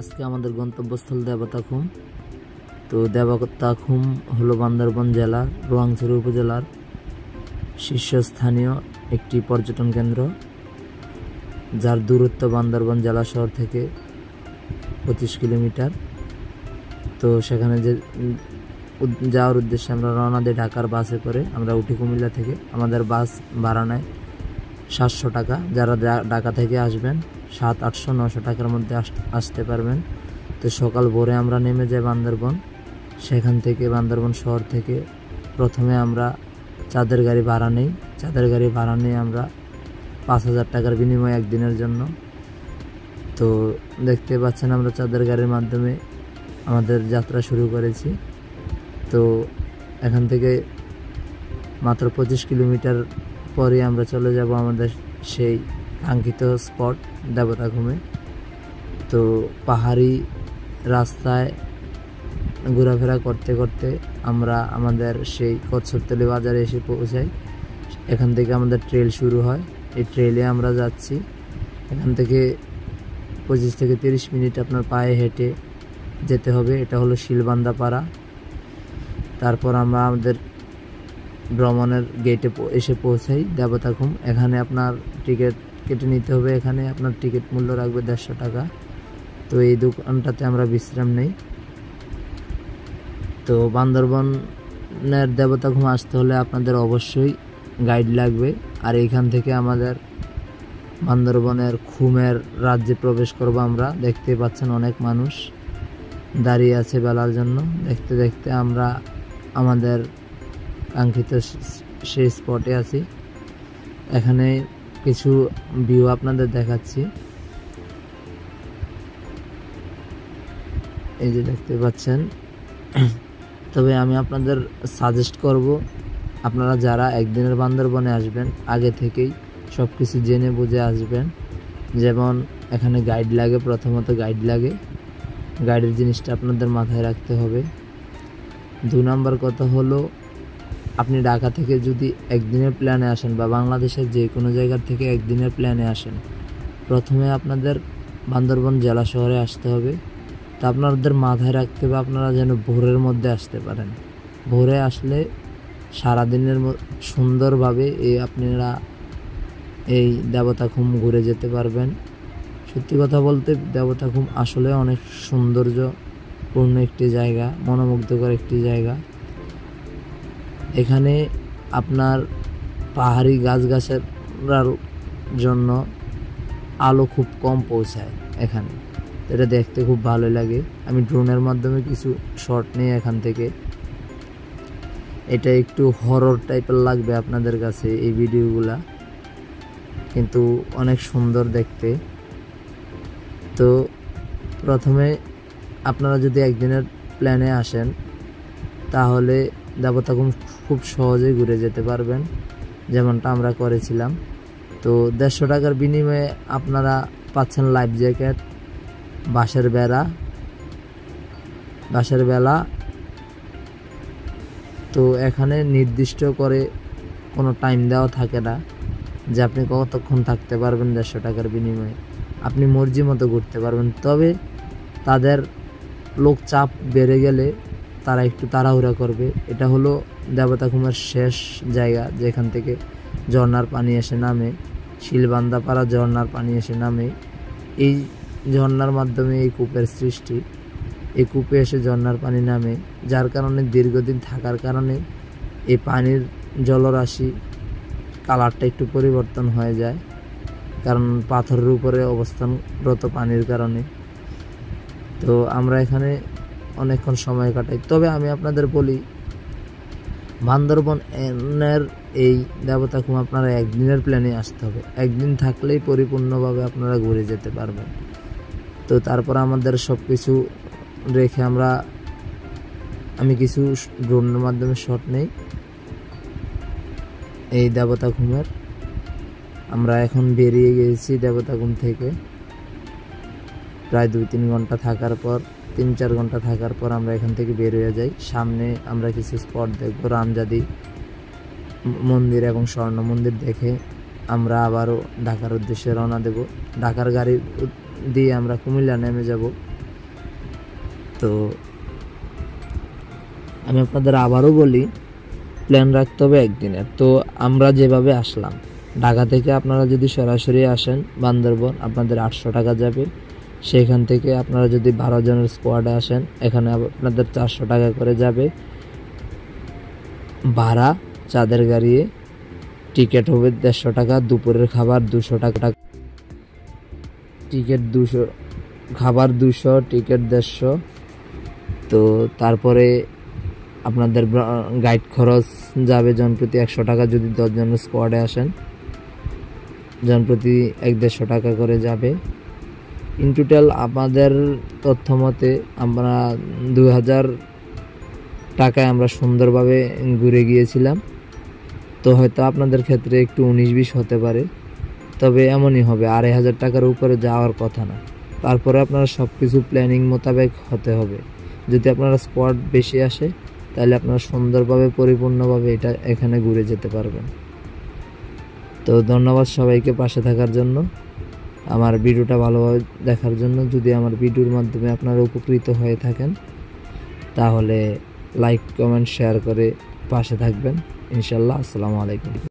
আজকে আমাদের গন্তব্যস্থল দেবতাখুম। তো দেবতাখুম হলো বান্দরবান জেলার রোয়াংছড়ি উপজেলার শীর্ষস্থানীয় একটি পর্যটন কেন্দ্র, যার দূরত্ব বান্দরবান জেলা শহর থেকে 25 কিলোমিটার। তো সেখানে যাওয়ার উদ্দেশ্যে আমরা রওনা দিই ঢাকার বাসে করে। আমরা উঠি কুমিল্লা থেকে। আমাদের বাস ভাড়া নেয় 700 টাকা। যারা ঢাকা থেকে আসবেন 700, 800, 900 টাকার মধ্যে আসতে পারবেন। তো সকাল ভোরে আমরা নেমে যাই বান্দরবান। সেখান থেকে বান্দরবান শহর থেকে প্রথমে আমরা চাঁদের গাড়ি ভাড়া নেই। চাঁদের গাড়ি ভাড়া নিয়ে আমরা 5000 টাকার বিনিময়ে একদিনের জন্য। তো দেখতে পাচ্ছেন আমরা চাঁদের গাড়ির মাধ্যমে আমাদের যাত্রা শুরু করেছি। তো এখান থেকে মাত্র 25 কিলোমিটার পরে আমরা চলে যাব আমাদের সেই কাঙ্ক্ষিত স্পট দেবতাখুমে। তো পাহাড়ি রাস্তায় ঘোরাফেরা করতে করতে আমরা আমাদের সেই কচ্ছপতলী বাজারে এসে পৌঁছাই। এখান থেকে আমাদের ট্রেল শুরু হয়। এই ট্রেলে আমরা যাচ্ছি। এখান থেকে 25 থেকে 30 মিনিট আপনার পায়ে হেঁটে যেতে হবে। এটা হলো শিলবান্ধা পাড়া। তারপর আমরা আমাদের ভ্রমণের গেটে এসে পৌঁছাই দেবতাখুম। এখানে আপনার টিকিট কেটে নিতে হবে। এখানে আপনার টিকিট মূল্য রাখবে 150 টাকা। তো এই দোকানটাতে আমরা বিশ্রাম নেই। তো বান্দরবানের দেবতাখুম আসতে হলে আপনাদের অবশ্যই গাইড লাগবে। আর এইখান থেকে আমাদের বান্দরবানের খুমের রাজ্যে প্রবেশ করব আমরা। দেখতে পাচ্ছেন অনেক মানুষ দাঁড়িয়ে আছে বেলার জন্য। দেখতে দেখতে আমরা আমাদের কাঙ্ক্ষিত সেই স্পটে আছি। এখানে কিছু ভিউ আপনাদের দেখাচ্ছি। এই যে দেখতে পাচ্ছেন। তবে আমি আপনাদের সাজেস্ট করব, আপনারা যারা একদিনের বান্দরবনে আসবেন আগে থেকেই সব কিছু জেনে বুঝে আসবেন। যেমন এখানে গাইড লাগে, প্রথমত গাইড লাগে। গাইডের জিনিসটা আপনাদের মাথায় রাখতে হবে। 2 নম্বর কথা হলো, আপনি ঢাকা থেকে যদি একদিনের প্ল্যানে আসেন বা বাংলাদেশের যে কোনো জায়গার থেকে একদিনের প্ল্যানে আসেন, প্রথমে আপনাদের বান্দরবান জেলা শহরে আসতে হবে। তা আপনাদের মাথায় রাখতে হবে আপনারা যেন ভোরের মধ্যে আসতে পারেন। ভোরে আসলে সারাদিনের সুন্দরভাবে আপনারা এই দেবতাখুম ঘুরে যেতে পারবেন। সত্যি কথা বলতে দেবতাখুম আসলে অনেক সৌন্দর্যপূর্ণ একটি জায়গা, মনোমুগ্ধকর একটি জায়গা। এখানে আপনার পাহাড়ি গাছগাছার জন্য আলো খুব কম পৌঁছায় এখানে। এটা দেখতে খুব ভালো লাগে। আমি ড্রোনের মাধ্যমে কিছু শট নিই এখান থেকে। এটা একটু হরর টাইপের লাগবে আপনাদের কাছে এই ভিডিওগুলা, কিন্তু অনেক সুন্দর দেখতে। তো প্রথমে আপনারা যদি একদিনের প্ল্যানে আসেন তাহলে দেবতাখুম খুব সহজেই ঘুরে যেতে পারবেন, যেমনটা আমরা করেছিলাম। তো 150 টাকার বিনিময়ে আপনারা পাচ্ছেন লাইফ জ্যাকেট, বাঁশের বেলা। তো এখানে নির্দিষ্ট করে কোনো টাইম দেওয়া থাকে না যে আপনি কতক্ষণ থাকতে পারবেন 150 টাকার বিনিময়ে। আপনি মর্জি মতো ঘুরতে পারবেন। তবে তাদের লোক চাপ বেড়ে গেলে তারা একটু তাড়াহুড়া করবে। এটা হলো দেবতাখুমের শেষ জায়গা যেখান থেকে ঝর্ণার পানি এসে নামে। শিলবান্ধা পাড়া ঝর্ণার পানি এসে নামে। এই ঝর্ণার মাধ্যমে এই কূপের সৃষ্টি। এই কূপে এসে ঝর্ণার পানি নামে, যার কারণে দীর্ঘদিন থাকার কারণে এই পানির জলরাশি কালারটা একটু পরিবর্তন হয়ে যায়, কারণ পাথরের উপরে অবস্থানরত পানির কারণে। তো আমরা এখানে অনেকক্ষণ সময় কাটাই। তবে আমি আপনাদের বলি, বান্দরবনের এই দেবতাখুম আপনারা একদিনের প্ল্যানে আসতে হবে। একদিন থাকলেই পরিপূর্ণভাবে আপনারা ঘুরে যেতে পারবেন। তো তারপর আমাদের সব কিছু রেখে আমি কিছু ড্রোনের মাধ্যমে শট নেই এই দেবতাখুমের। আমরা এখন বেরিয়ে গেছি দেবতাখুম থেকে। প্রায় 2-3 ঘন্টা থাকার পর, 3-4 ঘন্টা থাকার পর আমরা এখান থেকে বের হয়ে যাই। সামনে আমরা কিছু স্পট দেখবো, রামজাদি মন্দির এবং স্বর্ণ মন্দির দেখে আমরা আবারও ঢাকার উদ্দেশ্যে রওনা দেব। ঢাকার গাড়ি দিয়ে আমরা কুমিল্লা নেমে যাব। তো আমি আপনাদের আবারও বলি, প্ল্যান রাখতে হবে একদিনের। তো আমরা যেভাবে আসলাম ঢাকা থেকে, আপনারা যদি সরাসরি আসেন বান্দরবন, আপনাদের 800 টাকা যাবে। সেখান থেকে আপনারা যদি 12 জনের স্কোয়াডে আসেন, এখানে আপনাদের 400 টাকা করে যাবে ভাড়া। চাঁদের গাড়ি টিকিট হবে 150 টাকা, দুপুরের খাবার 200 টাকা, টিকিট 200, খাবার 200, টিকিট 150। তো তারপরে আপনাদের গাইড খরচ যাবে জনপ্রতি 100 টাকা যদি 10 জনের স্কোয়াডে আসেন, জনপ্রতি 150 টাকা করে যাবে। ইন টোটাল আমাদের তথ্য মতে আমরা 2000 টাকায় আমরা সুন্দরভাবে ঘুরে গিয়েছিলাম। তো হয়তো আপনাদের ক্ষেত্রে একটু 19-20 হতে পারে, তবে এমনই হবে, 2500 টাকার উপরে যাওয়ার কথা না। তারপরে আপনারা সব কিছু প্ল্যানিং মোতাবেক হতে হবে। যদি আপনারা স্পট বেশি আসে, তাহলে আপনারা সুন্দরভাবে পরিপূর্ণভাবে এখানে ঘুরে যেতে পারবেন। তো ধন্যবাদ সবাইকে পাশে থাকার জন্য, আমার ভিডিওটা ভালোভাবে দেখার জন্য। যদি আমার ভিডিওর মাধ্যমে আপনারা উপকৃত হয়ে থাকেন, তাহলে লাইক, কমেন্ট, শেয়ার করে পাশে থাকবেন ইনশাল্লাহ। আসসালামু আলাইকুম।